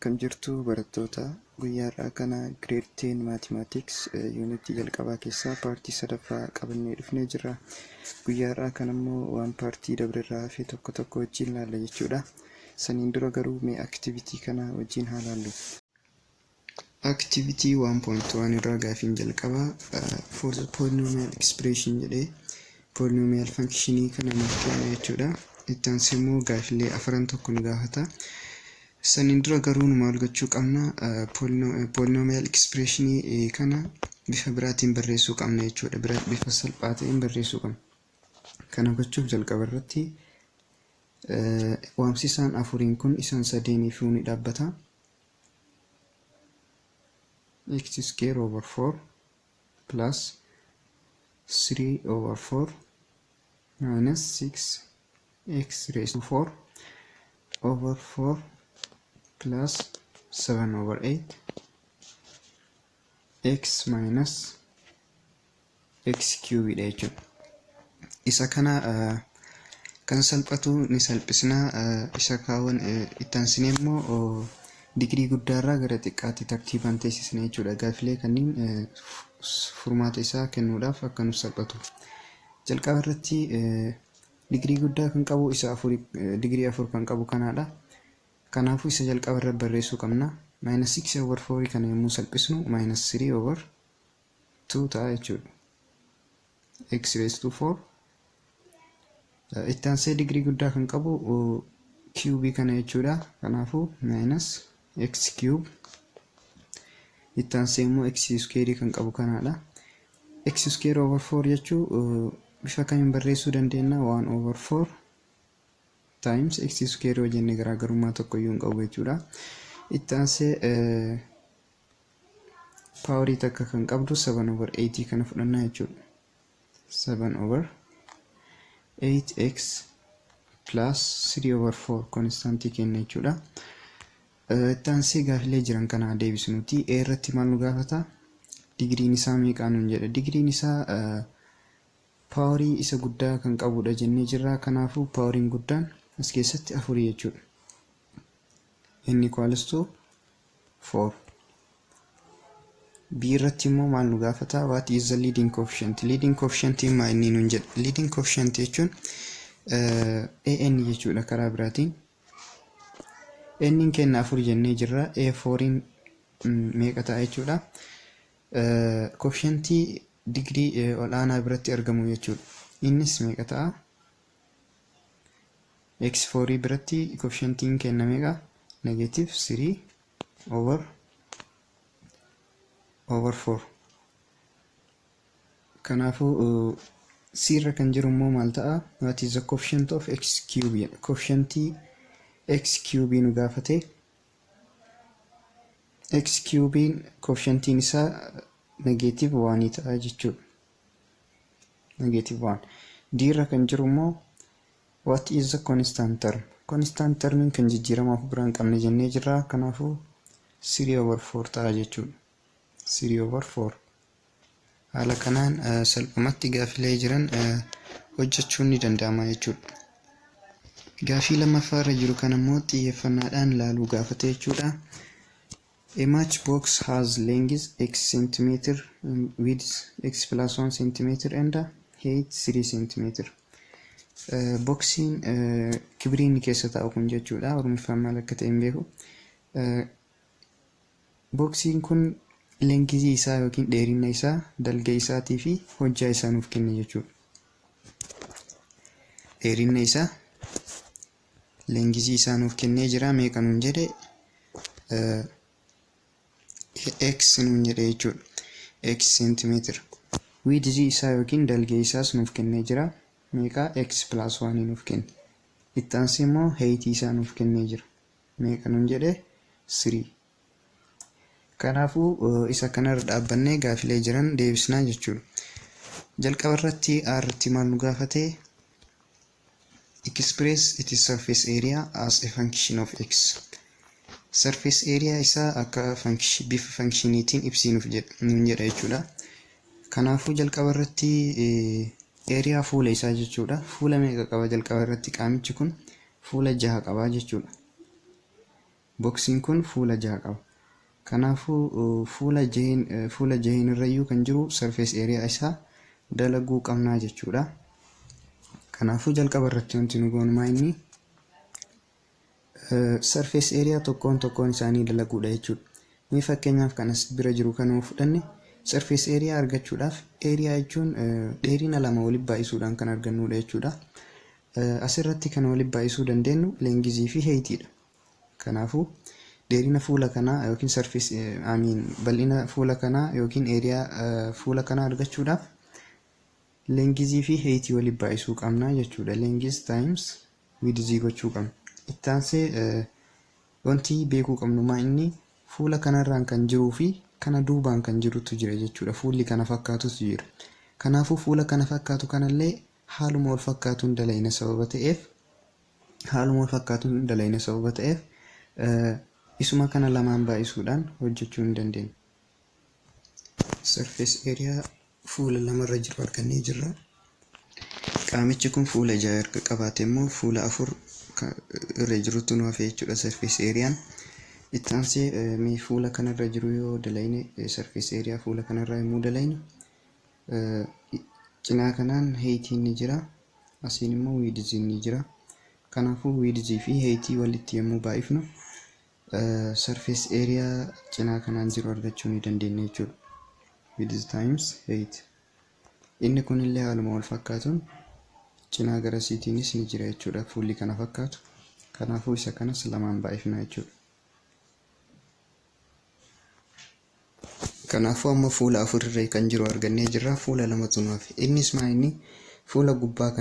Akkam jirtu barattoota guyyaadhaa kana Grade 10 Mathematics Unity jalqabaa keessaa paartii sadaffaa qabannee dhufnee jirra. Guyyaadhaa kana immoo waan paartii dabreerraa hafe tokko tokko wajjin ilaalla jechuudha. Saniin dura garuu mee activity kana wajjin haa ilaallu. Activity 1.1 irraa gaafiin jalqabaa for the polynomial expression jedhee polynomial functionii kana nuuf kenna jechuudha. Itti aansee immoo gaafilee afaran tokko nu gaafata. Saniin dura garuu nu maal gochuu qabna? Polynomial expressionii kana bifa biraatiin barreessuu qabna jechuudha. Bifa salphaa ta'een barreessuu qabna. Kana gochuuf jalqaba irratti waamsisaan afuriin kun isaan sadeeniif ni dhaabbata. X square over 4 plus 3 over 4 minus 6 x raised to 4 over 4 plus 7 over 8 x minus x cubed jechuudha. Isa kana kan salphatu ni salphisna. Isa kaawwan itti aansinee immoo digirii guddaarraa gara xiqqaatti tartiibaan teessisna jechuudha. Gaafilee kanneen furmaata isaa kennuudhaaf akka nuuf salphatu. Jalqaba irratti digirii guddaa kan qabu isa digirii 4 kan qabu kanaadha. Kanaafuu isa jalqaba irra barreessuu qabna. Minus 6 over 4 kana yommuu salphisnu minus 3 over 2 ta'a jechuudha. X raised to 4. Itti aansee digirii guddaa kan qabu cube kana jechuudha. Kanaafuu minus x cube. Itti aansee immoo x square kan qabu kanaadha. X square over 4 jechuu bifa kamiin barreessuu dandeenya? 1 over 4 times x square wajjin garaagarummaa tokko iyyuu hin qabu jechuudha. Itti aansee paawarii takka kan qabdu 7 over 8 kana fudhannaa jechuudha. 7 over 8x plus 3 over 4 konstantii kenna jechuudha. Itti aansee gaafilee jiran kana deebisnuti. A irratti maal nu gaafata? Digiriin isaa meeqaa nuun jedha. Digiriin isaa paawarii isa guddaa kan qabudha jennee jirra. Kanaafuu paawariin guddaan as keessatti 4 jechuudha. N equals to 4. B irratti immoo maal nu gaafata? What is the leading coefficient? Leading coefficient maa inni nuun jedha. Leading coefficient jechuun AN jechuudha karaa biraatiin. N kenna 4 jennee jirra. A4 meeqa ta'a jechuudha. Coefficientii digirii ol'aanaa biratti argamu jechuudha. Innis meeqa ta'a? X4 biratti coefficientiin kenna meeqa? Negative 3 over 4. Kanaafuu C irra kan jiru immoo maal ta'a? What is the coefficient of x cube? Coefficientii x cube nu gaafate. X cube coefficientiin isaa negative 1 ta'a jechuudha. Negative 1. D irra kan jiru immoo what is the constant term? Constant term kan jijjiiramaaf biraan qabne jennee jirra. Kanaafuu 3 over 4 ta'a jechuudha. 3 over 4. Haala kanaan salphumatti gaafilee jiran hojjechuun ni danda'ama jechuudha. Gaafii lammaffaa irra jiru kan immoo xiyyeeffannaadhaan ilaaluu gaafate jechuudha. A matchbox has length x centimeter, width x plus 1 centimeter and height 3 centimeter. Boksiin kibiriin keessa taa'u kun jechuudha. Oromifaan maal akka ta'e hin beeku. Boksiin kun lengizii isaa yookiin dheerina isaa, dalga isaatii fi hojjaa isaa nuuf kenna jechuudha. Dheerina isaa, lengizii isaa nuuf kennee jira. Meeqa nuun jedhe? X nuun jedhe jechuudha. X centimeter. Widthii isaa yookiin dalga isaas nuuf kennee jira. Meeqa? X plus 1 nuuf kenne. Itti aansee immoo height isaa nuuf kennee jira. Meeqa nuun jedhe? 3. Kanaafuu isa kanarra dhaabbannee gaafilee jiran deebisnaa jechuudha. Jalqaba irratti A irratti maal nu gaafate? Express its surface area as a function of x. Surface area isaa akka bifa functioniitiin ibsinuuf nuun jedha jechuudha. Kanaafuu jalqaba irratti area fuula isaa jechuudha. Fuula meeqa qaba jalqaba irratti qaamichi kun? Fuula 6 qaba jechuudha. Boksiin kun fuula 6 qaba. Kanaafuu fuula 6 irrayyuu kan jiru surface area isaa dalaguu qabnaa jechuudha. Kanaafuu jalqaba irratti wanti nu goonu maa inni surface area tokkoon isaanii dalaguudha jechuudha. Mee fakkeenyaaf kanas bira jiru kanuma fudhanne surface area argachuudhaaf area jechuun dheerina lama walitti baay'isuudhaan kan argannudha jechuudha. Asirratti kan walitti baay'isuu dandeenyu leengizii fi heeyitiidha. Kanaafuu dheerina fuula kanaa yookiin surface bal'ina fuula kanaa yookiin area fuula kanaa argachuudhaaf leengizii fi heeyitii walitti baay'isuu qabna jechuudha. Leengiz times width gochuu qabna. Itti aansee wanti beekuu qabnu maa inni fuula kanarraan kan jiruu fi kana duubaan kan jirutu jira jechuudha. Fuulli kana fakkaatutu jira. Kanaafuu fuula kana fakkaatu kanallee haaluma wal fakkaatuun dalayna sababa ta'eef isuma kana lamaan baay'isuudhaan hojjechuu ni dandeenya. Surface area fuula lamarra jiru argannee jirra. Qaamichi kun fuula 6 erga qabaate immoo fuula 4 irra jirutu nu hafe jechuudha surface areyaan. Itti aansee mee fuula kanarra jiru yoo dalayne surface area fuula kanarraa yommuu dalaynu cinaa kanaan heeyitiin ni jira, asiin immoo widziin ni jira. Kanaafuu widzii fi heeyitii walitti yommuu baay'ifnu surface area cinaa kanaan jiru argachuu ni dandeenya jechuudha. Width times height. Inni kunillee haaluma wal fakkaatuun cinaa garasiitiinis ni jira jechuudha fuulli kana fakkaatu. Kanaafuu isa kanas lamaan baay'ifna jechuudha. Kanaafuu amma fuula 4 irra kan jiru argannee jirra. Fuula 2tu nu hafe. Innis maa inni fuula gubbaa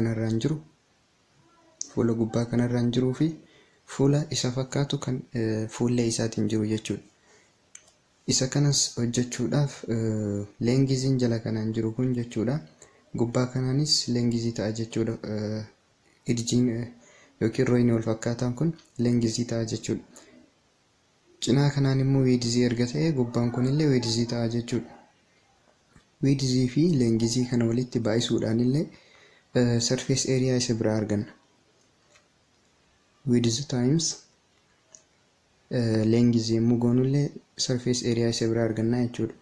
kanarraan jiruu fi fuula isa fakkaatu kan fuullee isaatiin jiru jechuudha. Isa kanas hojjechuudhaaf leengiziin jala kanaan jiru kun jechuudha. Gubbaa kanaanis leengizii ta'a jechuudha. Idjiin yookiin rooyini wal fakkaataan kun leengizii ta'a jechuudha. Cinaa kanaan immoo widizii erga ta'e gubbaan kunillee widizii ta'a jechuudha. Widizii fi leengizii kana walitti baay'isuudhaan illee surface area isa biraa arganna. Width times leengizii yommuu goonullee surface area isa biraa arganna jechuudha.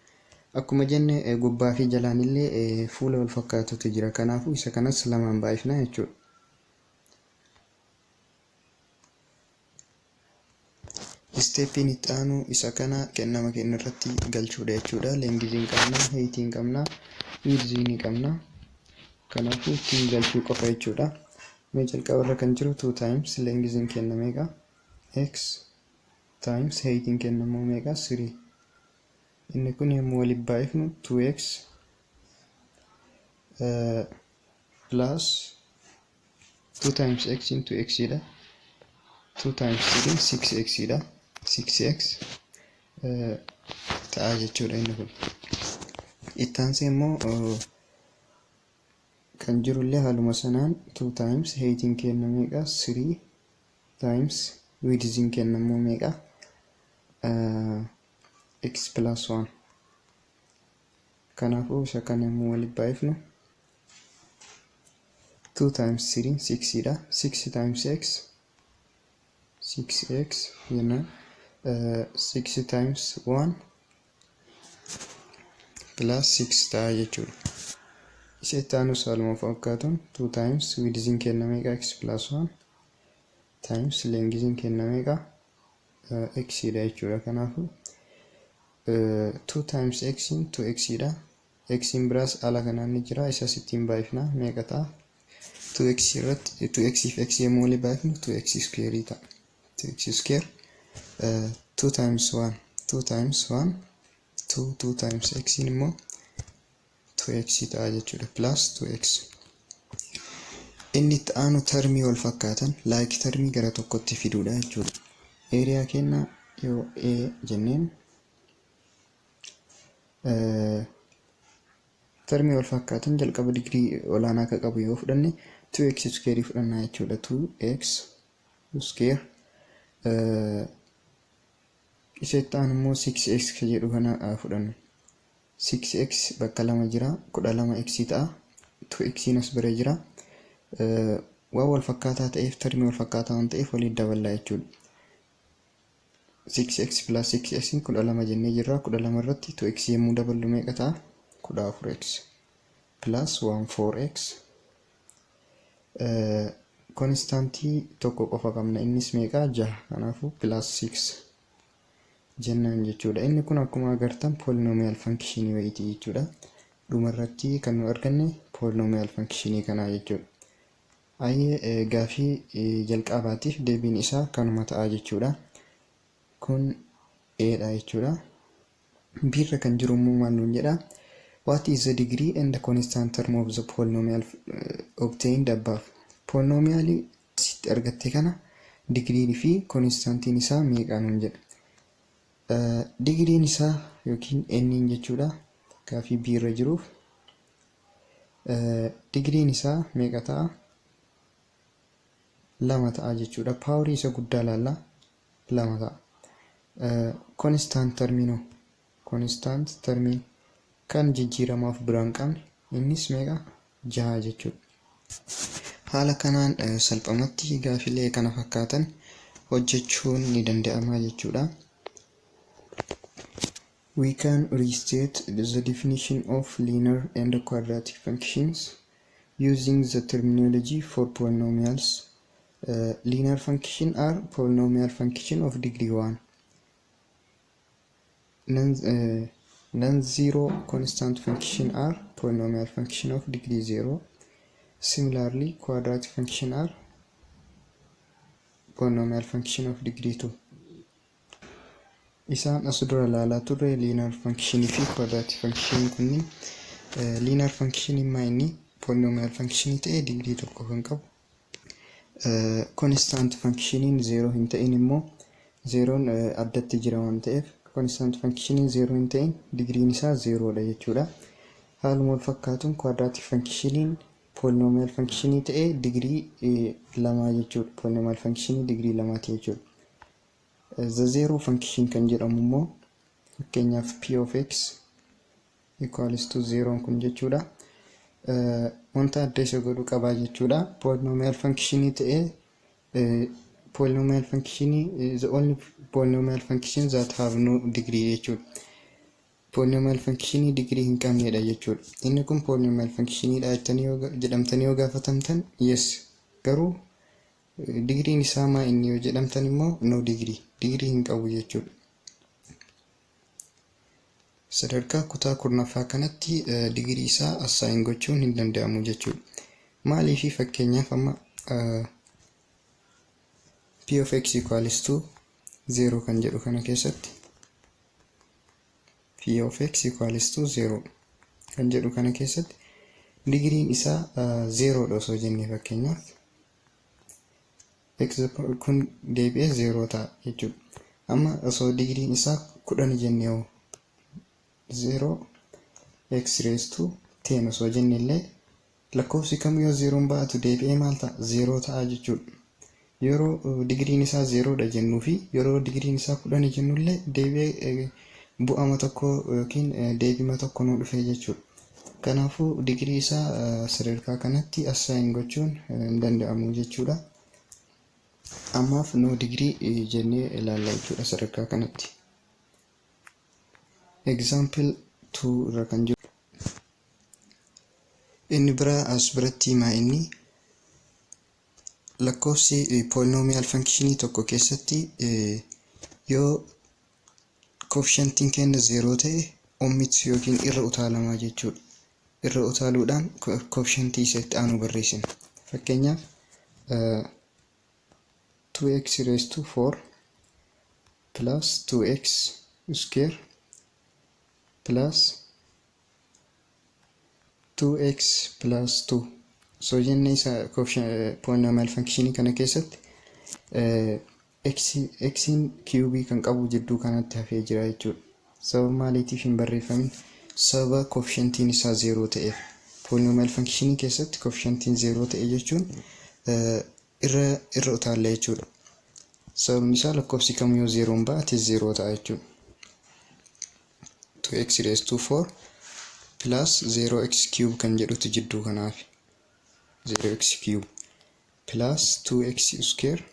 Akkuma jenne gubbaa fi jalaan illee fuula wal fakkaatutu jira. Kanaafuu isa kanas lamaan baay'ifna jechuudha. Steppiin itti aanu isa kana kennama kenna irratti galchuudha jechuudha. Leengiziin qabna, heeyitiin qabna, widziin qabna. Kanaafuu ittiin galchuu qofa jechuudha. Mee jalqaba irra kan jiru 2 times leengiziin kennameeqa x times heeyitiin kennamu meeqa 3. Inni kun yommuu walitti baay'ifnu 2x plus 2 times x into x dha. 2 times 3 6x dha. 6x ta'a jechuudha inni kun. Itti aansee immoo kan jirullee haaluma sanaan 2 times heeyitiin kennameeqa 3 times widziin kennamu meeqa x plus 1. Kanaafuu isa kana yommuu walitti baay'ifnu 2 times 3 6 dha. 6 times x 6x jenna. 6 times 1 plus 6 ta'a jechuudha. Isa itti aanus haaluma fakkaatuun 2 times widziin kennameeqa x plus 1 times leengiziin kennameeqa x dha jechuudha. Kanaafuu 2 times x into x dha. X biraas ala kanaan ni jira. Isa sittiin baay'ifna meeqa ta'a? 2x irratti 2x fi x yommuu walitti baay'ifnu 2x square ta'a. 2x square 2 times 1 2 times 1 2 times x immoo 2x ta'a jechuudha plus 2x. Inni itti aanu termii wal fakkaatan like termii gara tokkotti fiduudha jechuudha. Area kenna yoo a jenneen termii wal fakkaatan jalqaba digirii olaanaa akka qabu yoo fudhanne 2x square fudhanna jechuudha. 2x square isa itti aanu immoo 6x ka jedhu kana fudhanna. 6x bakka lama jira 12x ta'a. 2x as bira jira. Waan wal fakkaataa ta'eef termii wal fakkaataa waan ta'eef waliin daballaa jechuudha. 6x plus 6x kudha lama jennee jirra. Kudha lama irratti 2x yommuu daballu meeqa ta'a? 14x plus 14x. Konstaantii tokko qofa qabna, innis meeqa? 6. Kanaafuu plus 6 jennaan jechuudha. Inni kun akkuma agartan poolinomiyaal fankishinii wayiiti jechuudha. Dhuma irratti kan nu arganne poolinomiyaal fankishinii kanaa jechuudha. Ayyee gaafii jalqabaatiif deebiin isaa kanuma ta'a jechuudha. Kun Aadha jechuudha. B'irra kan jiru immoo maal nuun jedha? What is the degree and the constant term of the polynomial obtained above? Poolinomiyaalii asitti argatte kana digrii fi konstantiin isaa meeqa nuun jedha. Digriin isaa yookiin n jechuudha. Gaafii B'irra jiruuf digriin isaa meeqa ta'a? 2 ta'a jechuudha. Paawarii isa guddaa laalla 2 ta'a. Constant terminoo, constant termin kan jijjiiramaaf biraan qabne innis meeqa? 6 jechuudha. Haala kanaan salphumatti gaafilee kana fakkaatan hojjechuun ni danda'ama jechuudha. We can restate the definition of linear and quadratic functions using the terminology for polynomials. Linear function are polynomial function of degree 1. Non-zero constant function are polynomial function of degree 0. Similarly, quadratic function are polynomial function of degree 2. Isaan as dura ilaalaa turre linear function fi quadratic function kunniin linear function immaa inni polynomial function ta'e degree 1 kan qabu. Constant functionin 0 hin ta'in immoo 0n addatti jira waan ta'eef constant functionin 0 hin ta'in digriin isaa 0 dha jechuudha. Haaluma wal fakkaatuun quadratic functionin polynomial function ta'e digrii 2 jechuudha. Polynomial function digrii 2 jechuudha. The zero function kan jedhamu immoo fakkeenyaaf p of x equals to 0 kun jechuudha. Wanta adda isa godhu qabaa jechuudha. Polynomial function ta'e polynomial function is the only polynomial functions that have no degree jechuudha. Polynomial function degree hin qabnedha jechuudha. Inni kun polynomial function dha jedhamtanii yoo gaafatamtan yes, garuu digriin isaa maa inni yoo jedhamtan immoo no degree hin qabu jechuudha. Sadarkaa kutaa 10ffaa kanatti digrii isaa assign gochuun hin danda'amu jechuudha. Maaliif fakkeenyaaf amma p of x equals to 0 kan jedhu kana keessatti p of x equals to 0 kan jedhu kana keessatti digriin isaa 0 dha osoo jennee fakkeenyaaf x kun deebi'ee 0 ta'a jechuudha. Amma osoo digriin isaa 10 jennee 0 x raised to 10 osoo jenne illee lakkoofsi kam yoo 0 baatu deebi'ee maal ta'a? 0 ta'a jechuudha. Yeroo digriin isaa 0 dha jennuu fi yeroo digriin isaa 10 jennu illee deebi'ee bu'ama tokko yookiin deebima tokko nu dhufee jechuudha. Kanaafuu digrii isaa sadarkaa kanatti assign gochuun hin danda'amu jechuudha. Ammaaf no digrii jennee ilaalla jechuudha sadarkaa kanatti. Example 2 irra kan jiru. Inni biraa as biratti maa inni lakkoofsi polynomial function tokko keessatti yoo coefficientiin keenya 0 ta'e omitti yookiin irra utaalamaa jechuudha. Irra utaaluudhaan coefficientii isatti aanu barreessina. Fakkeenyaaf 2x raised to 4 plus 2x square plus 2x plus 2. So jenne isa polynomial function kana keessatti x'in cube kan qabu jidduu kanatti hafee jira jechuudha. Sababa maaliitiif hin barreeffamin? Sababa coefficientiin isaa 0 ta'eef. Polynomial function keessatti coefficientiin 0 ta'e jechuun irra utaalla jechuudha. Sababni isaa lakkoofsi kamiyyuu 0 baate 0 ta'a jechuudha. 2x raised to 4 plus 0x cube kan jedhutu jidduu kanaaf 0x cube plus 2x square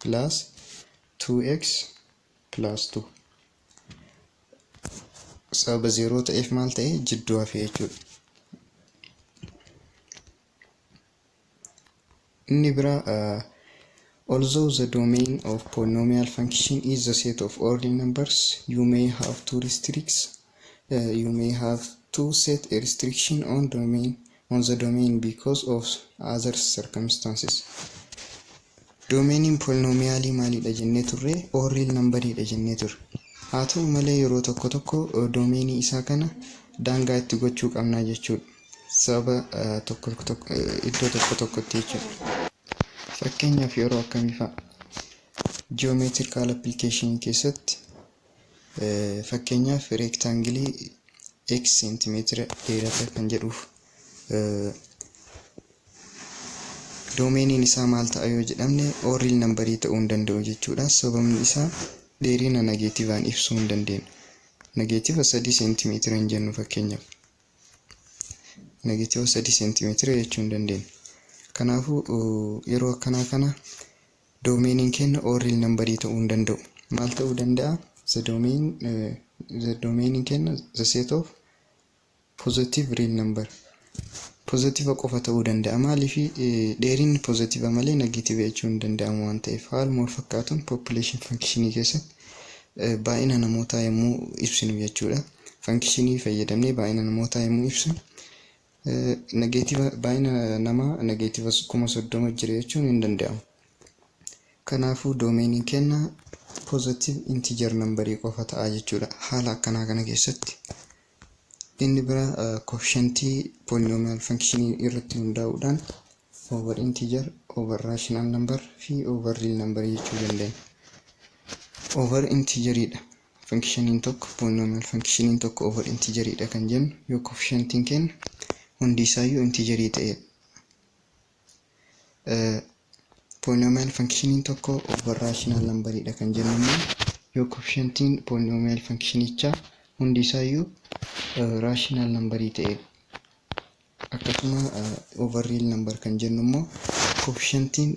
plus 2x plus 2 sababa 0 ta'eef maal ta'e jidduu hafe jechuudha. Inni biraa although the domain of polynomial function is the set of ordinary numbers, you may have to set a restriction on the domain because of other circumstances. Domainiin polynomialii maalidha jennee turre? Ordinary numberidha jennee turre. Haa ta'u malee yeroo tokko tokko domainii isaa kana daangaa itti gochuu qabna jechuudha. Sababa iddoo tokko tokkotti jechuudha. Fakkeenyaaf yeroo akkamii fa'a? Geometrical application keessatti fakkeenyaaf rectangilii x centimeter dheerata kan jedhuuf domainiin isaa maal ta'a yoo jedhamne ordinary numberii ta'uu hin danda'u jechuudha. Sababni isaa dheerina negatiivaan ibsuu hin dandeenyu. Negatiiva 3 centimeter hin jennu fakkeenyaaf. Negatiiva 3 centimeter jechuu hin dandeenyu. Kanaafuu yeroo akkanaa kana domainiin keenya ordinary numberii ta'uu hin danda'u. Maal ta'uu danda'a? The domainiin keenya the set of positive real number. Positive qofa ta'uu danda'a. Maaliif dheerinni positive malee negative jechuu hin danda'amu waan ta'eef. Haaluma wal fakkaatuun population functionii keessatti baay'ina namootaa yommuu ibsinu jechuudha. Functionii fayyadamnee baay'ina namootaa yommuu ibsinu baay'ina namaa negatiiva 30,000 jira jechuun hin danda'amu. Kanaafuu domainiin keenya positive integer numberii qofa ta'a jechuudha haala akkanaa kana keessatti. Inni biraa coefficientii polynomial functionii irratti hundaa'uudhaan over integer, over rational number fi over real number jechuu dandeenya. Over integeridha functioniin tokko, polynomial functioniin tokko over integeridha kan jennu yoo coefficientiin keenya hundi isaayyuu integerii ta'edha. Polynomial functioniin tokko over rational numberidha kan jennu immoo yoo coefficientiin polynomial functionichaa hundi isaayyuu rational numberii ta'edha. Akkasuma over real number kan jennu immoo coefficientiin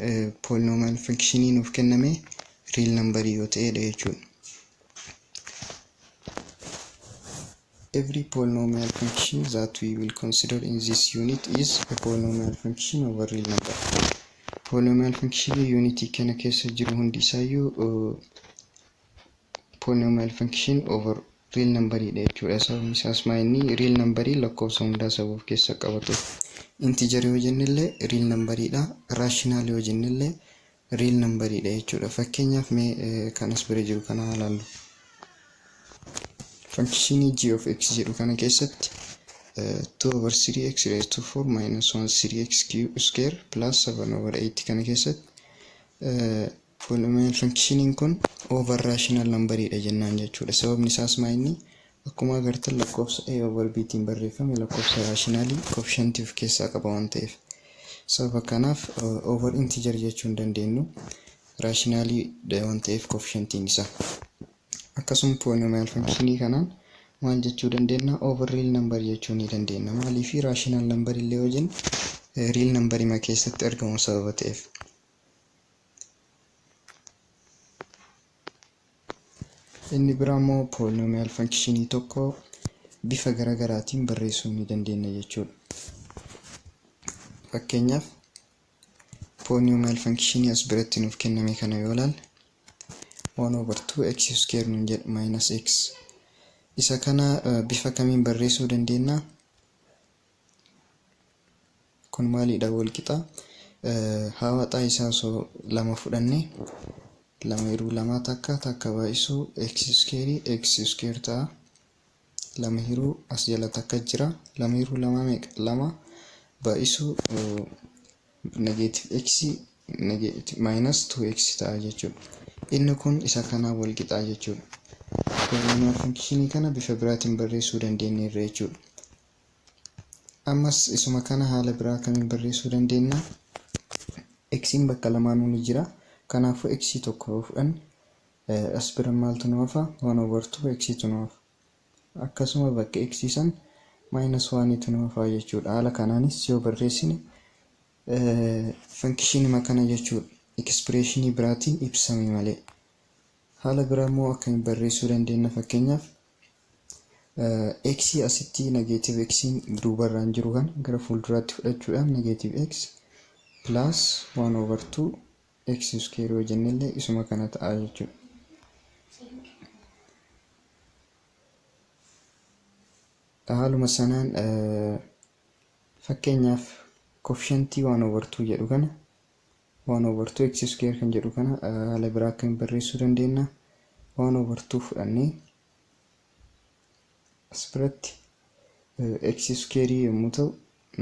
polynomial functionii nuuf kenname real numberii yoo ta'edha jechuudha. Every polynomial function that we will consider in this unit is a polynomial function over real number. Polynomial function unity kana keessa jiru hundi isaayyuu polynomial function over real numberidha jechuudha. Sababni isaas inni real numberii lakkoofsa hundaa sababuuf keessa qabatu. Integer yoo jennellee real numberidha. Rational yoo jennellee real numberidha jechuudha. Fakkeenyaaf mee kanas bira jiru kana ilaallu. Function g of x jedhu kana keessatti 2 over 3x raised to 4 minus 1 3x square plus 7 over 8 kana keessatti polynomial functionin kun over rational numberidha jennaan jechuudha. Sababni isaas inni akkuma agartan lakkoofsa a over b tiin barreeffame lakkoofsa rationalii coefficientii of keessaa qaba waan ta'eef. Sababa kanaaf over integer jechuu hin dandeenyu rationalii waan ta'eef coefficientiin isaa. Akkasuma polynomial functionii kanaan maal jechuu dandeenya? Over real number jechuu ni dandeenya. Maaliif rational number illee yoo jennu real number ima keessatti argamu sababa ta'eef. Inni biraa immoo polynomial functionii tokko bifa garaagaraatiin barreessuu ni dandeenya jechuudha. Fakkeenyaaf polynomial functionii as biratti nuuf kenname kana yoo ilaalle 1 over 2x square nun jedhu minus x. Isa kana bifa kamiin barreessuu dandeenya? Kun maalidha? Wal qixa hawaxaa isaa osoo lama fudhanne lama hiruu lama takka baay'isuu x square ta'a. Lama hiruu as jala takka jira. Lama hiruu lama meeqa? Lama baay'isuu negative x minus 2x ta'a jechuudha. Inni kun isa kana wal qixaa jechuudha. Polynomial functionii kana bifa biraatiin barreessuu dandeenya jechuudha. Ammas isuma kana haala biraa kamiin barreessuu dandeenya? X'n bakka lamaanuu ni jira. Kanaafuu x tokko fudhan as bira maaltu nu hafa? 1 over 2 x tu nu hafa. Akkasuma bakka x san minus 1 tu nu hafa jechuudha. Haala kanaanis yoo barreessine functionii kana jechuudha. Expressionii biraatiin ibsame malee Haala biraa immoo akkamiin barreessuu dandeenya? Fakkeenyaaf x asitti negative x duubarraan jiru kan gara fuulduraatti fudhachuudhaan negative x plus 1/2 x square yoo jennellee isuma kana ta'a jechuudha. Haaluma sanaan fakkeenyaaf coefficientii 1/2 jedhu kana 1/2 x square kan jedhu kana haala biraa akkamiin barreessuu dandeenya? 1/2 fudhannee as biratti x square yommuu ta'u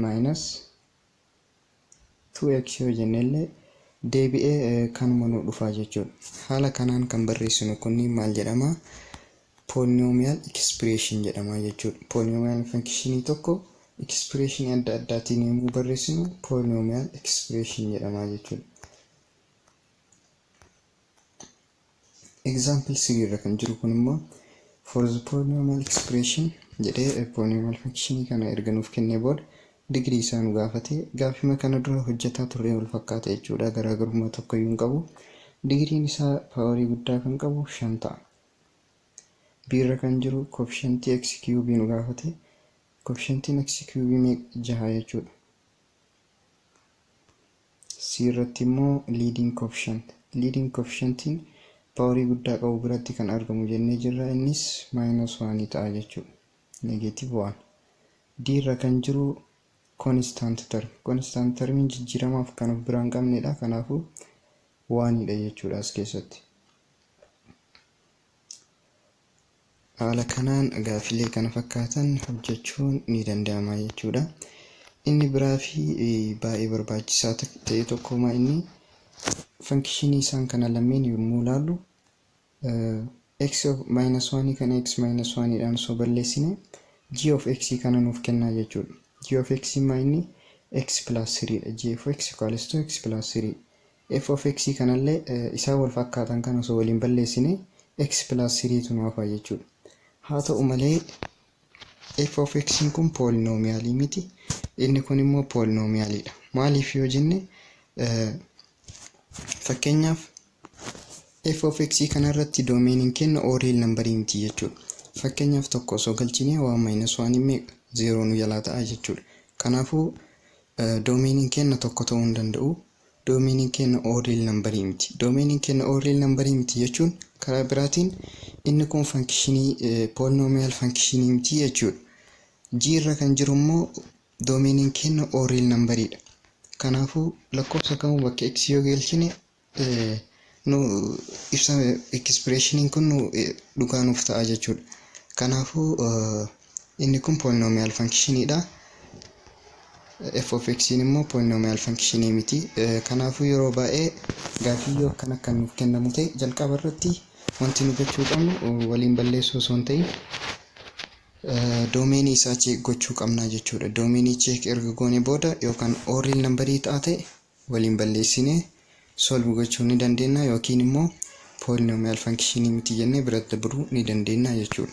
minus 2x yoo jennellee deebi'ee kanuma nu dhufaa jechuudha. Haala kanaan kan barreessinu kunniin maal jedhama? Polynomial expression jedhama jechuudha. Polynomial function tokko expression adda addaatiin yommuu barreessinu polynomial expression jedhama jechuudha. Example 3 irra kan jiru kun immoo for the polynomial expression jedhee polynomial function kana erga nuuf kennee booda degree isaa nu gaafate. Gaafima kana dura hojjetaa turre wal fakkaata jechuudha. Garaagarummaa tokko iyyuu hin qabu. Digriin isaa paawarii guddaa kan qabu 5 ta'a. B irra kan jiru coefficientii x cube nu gaafate. Coefficientiin x cube 6 jechuudha. C irratti immoo leading coefficient. Leading coefficientiin paawarii guddaa qabu biratti kan argamu jennee jirra. Innis -1 ta'a jechuudha. -1. D irra kan jiru constant term. Constant termiin jijjiiramaaf kan of biraan qabnedha. Kanaafuu 1dha jechuudha as keessatti. Haala kanaan gaafilee kana fakkaatan hojjechuun ni danda'ama jechuudha. Inni biraa fi baay'ee barbaachisaa ta'e tokkuma inni funkshinii isaan kana lameen yommuu ilaallu x -1 kana x -1 dhaan osoo balleessine g of x kana nuuf kennaa jechuudha. G of x inni x plus 3 dha. G of x equals to x plus 3. F of x kanallee isaan wal fakkaatan kan osoo waliin balleessine x plus 3 tu nuuf jechuudha. Haa ta'u malee f of x kun poolinomiyaalii miti. Inni kun immoo poolinomiyaalidha. Maaliif yoo jenne fakkeenyaaf f of x kanarratti doomeeniin kenna real nambarii miti jechuudha. Fakkeenyaaf tokko osoo galchinee 1 - 1 0 nu jalaa ta'a jechuudha. Kanaafuu doomeeniin kenna tokko ta'uu hin danda'u. Doomeeniin kenna real nambarii miti. Doomeeniin kenna real nambarii miti jechuun karaa biraatiin inni kun funkshinii poolinomiyaal funkshinii miti jechuudha. G irra kan jiru immoo doomeeniin kenna real nambariidha. Kanaafuu lakkoofsa kamuu bakka x yoo galchine nu ibsa expression kun nu dhugaa nuuf ta'a jechuudha. Kanaafuu inni kun polynomial functionidha. F of x immoo polynomial function miti. Kanaafuu yeroo baay'ee gaafiyyoo akka nuuf kennamu ta'e jalqaba irratti wanti nu gochuu qabnu waliin balleessuu osoo hin ta'in doomeenii isaa check gochuu qabna jechuudha. Doomeenii check erga goone booda yookaan real nambarii taate waliin balleessinee solve gochuu ni dandeenya yookiin immoo polynomial function miti jennee bira dabruu ni dandeenya jechuudha.